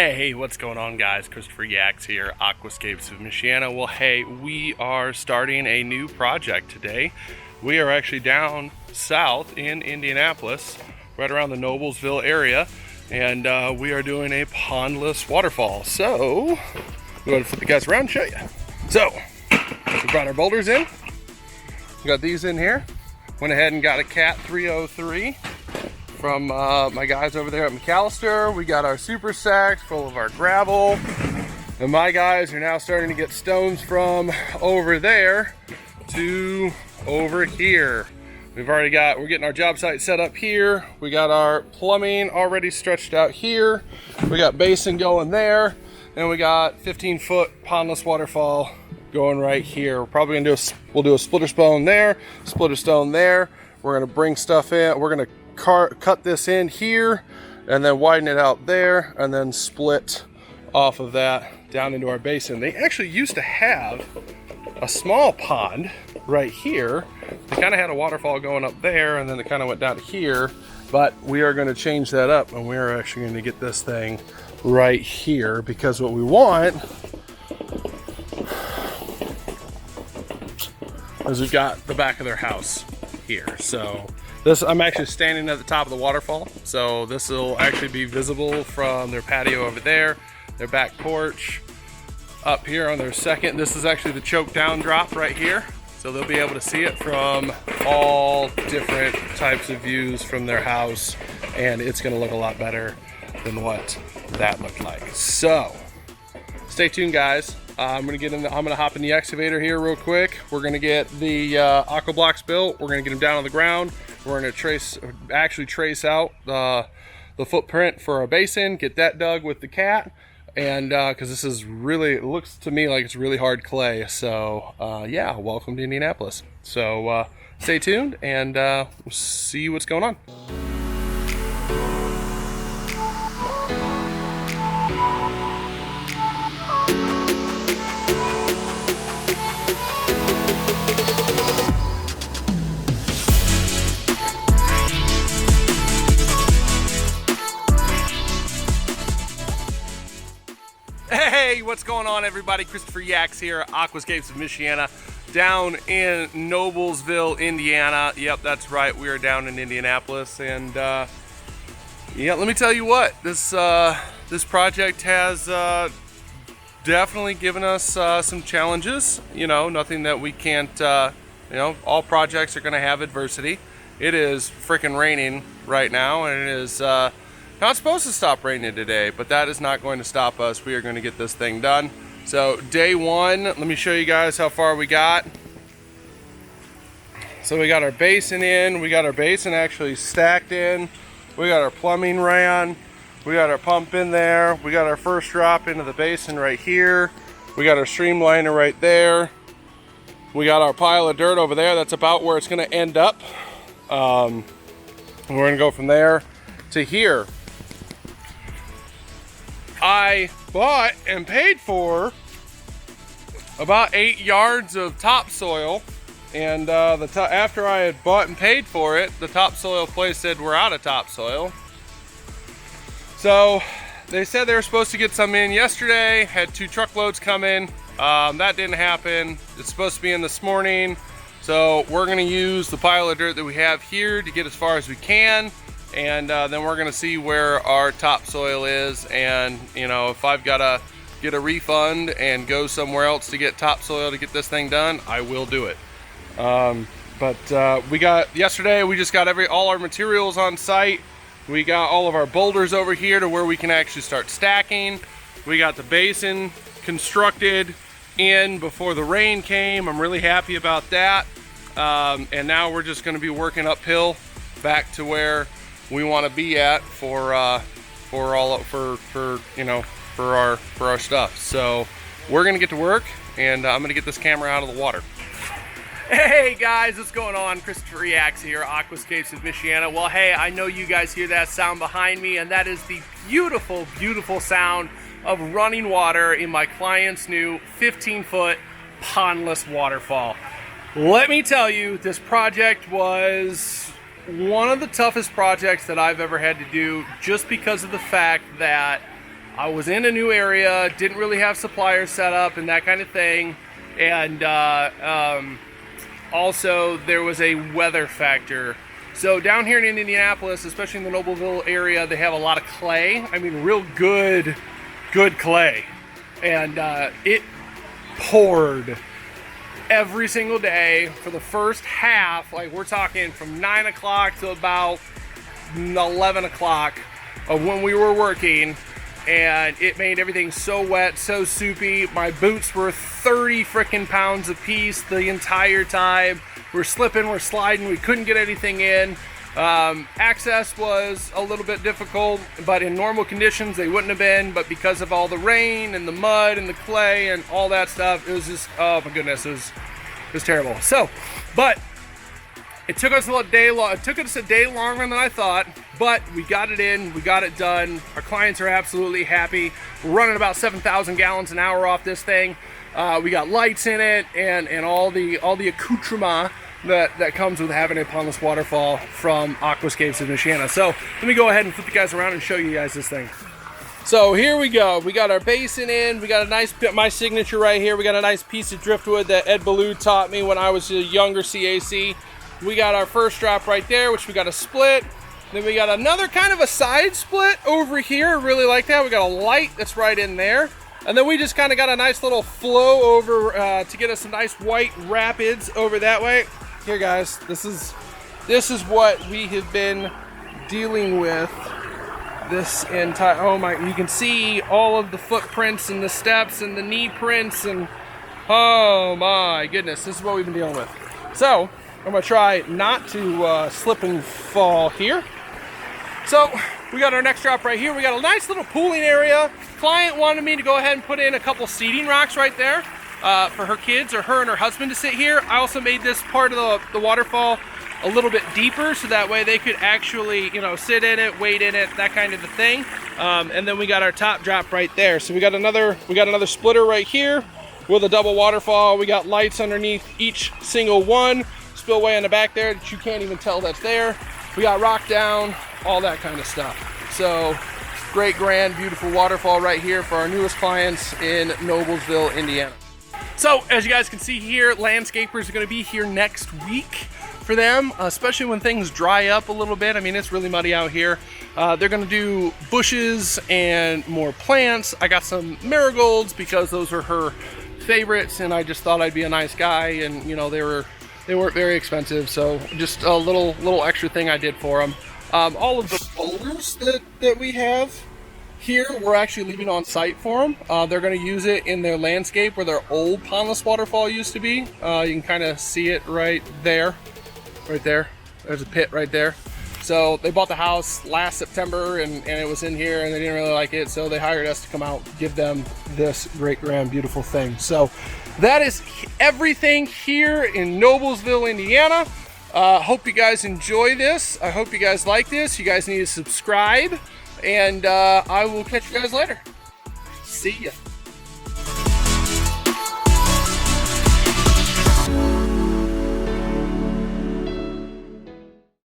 Hey, what's going on, guys? Christopher Yacks here, Aquascapes of Michiana. Well, hey, we are starting a new project today. We are actually down south in Indianapolis, right around the Noblesville area, and we are doing a pondless waterfall. So, I'm going to flip you guys around and show you. So, we brought our boulders in. We got these in here. Went ahead and got a Cat 303 from my guys over there at McAllister. We got our super sacks full of our gravel, and my guys are now starting to get stones from over there to over here. We're getting our job site set up here. We got our plumbing already stretched out here. We got basin going there, and we got 15-foot pondless waterfall going right here. We're probably gonna we'll do a splitter stone there, splitter stone there. We're gonna bring stuff in. We're gonna cut this in here and then widen it out there and then split off of that down into our basin. They actually used to have a small pond right here. They kind of had a waterfall going up there, and then it kind of went down to here, but we are going to change that up, and we're actually going to get this thing right here, because what we want is we've got the back of their house here. So I'm actually standing at the top of the waterfall, so this will actually be visible from their patio over there, their back porch, up here on their second. This is actually the choke down drop right here, so they'll be able to see it from all different types of views from their house, and it's going to look a lot better than what that looked like. So stay tuned, guys. I'm gonna hop in the excavator here real quick. We're gonna get the aqua blocks built. We're gonna get them down on the ground. We're gonna trace out the footprint for our basin, get that dug with the cat, and because this is really, it looks to me like it's really hard clay. So yeah, welcome to Indianapolis. So stay tuned, and we'll see what's going on. Hey, what's going on, everybody? Christopher Yacks here, Aquascapes of Michiana, down in Noblesville, Indiana. Yep, that's right, we are down in Indianapolis, and yeah, let me tell you what, this project has definitely given us some challenges. You know, nothing that we can't, you know, all projects are going to have adversity. It is freaking raining right now, and it is not supposed to stop raining today, but that is not going to stop us. We are going to get this thing done. So day one, let me show you guys how far we got. So we got our basin in, we got our basin actually stacked in, we got our plumbing ran, we got our pump in there, we got our first drop into the basin right here, we got our streamliner right there, we got our pile of dirt over there. That's about where it's going to end up. We're going to go from there to here. I bought and paid for about 8 yards of topsoil, and after I had bought and paid for it, the topsoil place said we're out of topsoil. So they said they were supposed to get some in yesterday, had 2 truckloads come in. That didn't happen. It's supposed to be in this morning. So we're gonna use the pile of dirt that we have here to get as far as we can. And then we're gonna see where our topsoil is, and you know, if I've gotta get a refund and go somewhere else to get topsoil to get this thing done, I will do it. Yesterday we just got all our materials on site. We got all of our boulders over here to where we can actually start stacking. We got the basin constructed in before the rain came. I'm really happy about that. And now we're just gonna be working uphill back to where we want to be at for our stuff. So we're gonna get to work, and I'm gonna get this camera out of the water. Hey guys, what's going on? Christopher Yacks here, Aquascapes of Michiana. Well, hey, I know you guys hear that sound behind me, and that is the beautiful, beautiful sound of running water in my client's new 15-foot pondless waterfall. Let me tell you, this project was one of the toughest projects that I've ever had to do, just because of the fact that I was in a new area, didn't really have suppliers set up and that kind of thing. And also there was a weather factor. So down here in Indianapolis, especially in the Noblesville area, they have a lot of clay. I mean, real good clay. And it poured every single day for the first half. Like, we're talking from 9 o'clock to about 11 o'clock of when we were working. And it made everything so wet, so soupy. My boots were 30 freaking pounds a piece the entire time. We're slipping, we're sliding, we couldn't get anything in. Access was a little bit difficult, but in normal conditions they wouldn't have been, but because of all the rain and the mud and the clay and all that stuff, it was just, oh my goodness, it was terrible. So, but it took us a day longer than I thought, but we got it in, we got it done. Our clients are absolutely happy. We're running about 7,000 gallons an hour off this thing. We got lights in it and all the accoutrement that comes with having a Pondless Waterfall from Aquascapes of Michiana. So let me go ahead and flip you guys around and show you guys this thing. So here we go. We got our basin in. We got a nice bit, my signature right here. We got a nice piece of driftwood that Ed Ballou taught me when I was a younger CAC. We got our first drop right there, which we got a split. Then we got another kind of a side split over here. I really like that. We got a light that's right in there. And then we just kind of got a nice little flow over to get us some nice white rapids over that way. Here guys, this is what we have been dealing with this entire, oh my, you can see all of the footprints and the steps and the knee prints and oh my goodness, this is what we've been dealing with. So I'm gonna try not to slip and fall here. So we got our next drop right here. We got a nice little pooling area. Client wanted me to go ahead and put in a couple seating rocks right there for her kids or her and her husband to sit here. I also made this part of the waterfall a little bit deeper so that way they could actually, you know, sit in it, wade in it, that kind of a thing. And then we got our top drop right there. So we got another splitter right here with a double waterfall. We got lights underneath each single one. Spillway in the back there that you can't even tell that's there. We got rock down, all that kind of stuff. So great, grand, beautiful waterfall right here for our newest clients in Noblesville, Indiana. So as you guys can see here, landscapers are going to be here next week for them, especially when things dry up a little bit. I mean, it's really muddy out here. They're going to do bushes and more plants. I got some marigolds because those are her favorites, and I just thought I'd be a nice guy, and you know, they weren't very expensive, so just a little extra thing I did for them. All of the boulders that we have here, we're actually leaving on site for them. They're going to use it in their landscape where their old Pondless Waterfall used to be. You can kind of see it right there. There's a pit right there. So they bought the house last September and it was in here and they didn't really like it, so they hired us to come out, give them this great, grand, beautiful thing. So that is everything here in Noblesville, Indiana. Hope you guys enjoy this. I hope you guys like this. You guys need to subscribe, and I will catch you guys later. See ya.